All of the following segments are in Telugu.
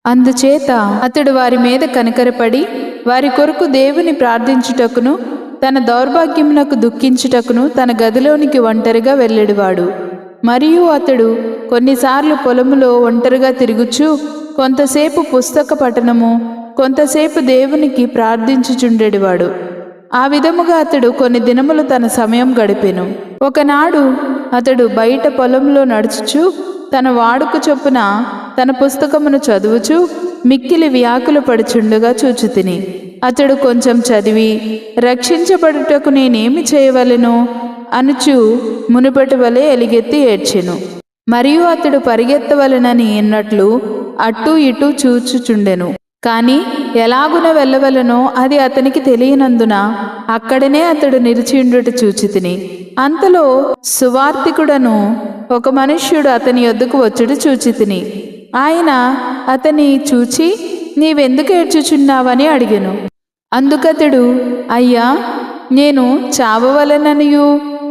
అందుచేత అతడు వారి మీద కనికరపడి వారి కొరకు దేవుని ప్రార్థించుటకును తన దౌర్భాగ్యమునకు దుఃఖించుటకును తన గదిలోనికి ఒంటరిగా వెళ్ళెడివాడు. మరియు అతడు కొన్నిసార్లు పొలములో ఒంటరిగా తిరుగుచూ కొంతసేపు పుస్తక పఠనము, కొంతసేపు దేవునికి ప్రార్థించుచుండెడివాడు. ఆ విధముగా అతడు కొన్ని దినములు తన సమయం గడిపెను. ఒకనాడు అతడు బయట పొలంలో నడుచుచు తన వాడుక చొప్పున తన పుస్తకమును చదువుచు మిక్కిలి వ్యాకులు పడుచుండగా చూచుతిని. అతడు కొంచెం చదివి రక్షించబడుటకు నేనేమి చేయవలెను అనుచు మునుపటి వలె ఎలుగెత్తి ఏడ్చెను. మరియు అతడు పరిగెత్తవలెనని ఎన్నట్లు అటూ ఇటూ చూచుచుండెను. కాని ఎలాగున వెళ్ళవలనో అది అతనికి తెలియనందున అక్కడనే అతడు నిలిచిండుట చూచితిని. అంతలో సువార్తికుడను ఒక మనుష్యుడు అతని యొద్దకు వచ్చుట చూచితిని. ఆయన అతని చూచి, నీవెందుకు ఏడ్చుచున్నావని అడిగెను. అందుకతడు, అయ్యా, నేను చావవలెననియు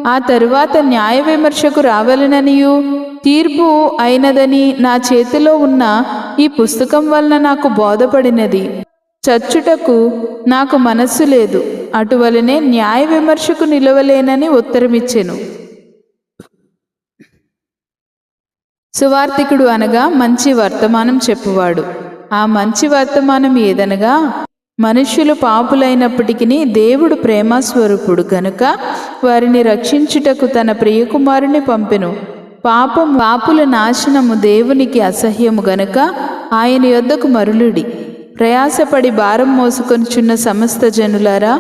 ఆ తరువాత న్యాయ విమర్శకు రావలెననియు తీర్పు అయినదని నా చేతిలో ఉన్న ఈ పుస్తకం వలన నాకు బోధపడినది. చచ్చుటకు నాకు మనస్సు లేదు, అటువలనే న్యాయ విమర్శకు నిలవలేనని ఉత్తరమిచ్చెను. సువార్తికుడు అనగా మంచి వర్తమానం చెప్పువాడు. ఆ మంచి వర్తమానం ఏదనగా, మనుష్యులు పాపులైనప్పటికీ దేవుడు ప్రేమస్వరూపుడు గనుక వారిని రక్షించుటకు తన ప్రియకుమారుని పంపెను. పాపుల నాశనము దేవునికి అసహ్యము గనుక ఆయన యొద్దకు మరులుడి. ప్రయాసపడి భారం మోసుకొనుచున్న సమస్త జనులారా,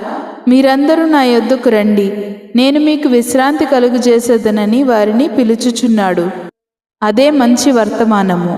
మీరందరూ నా యొద్దకు రండి, నేను మీకు విశ్రాంతి కలుగజేసేదనని వారిని పిలుచుచున్నాడు. అదే మంచి వర్తమానము.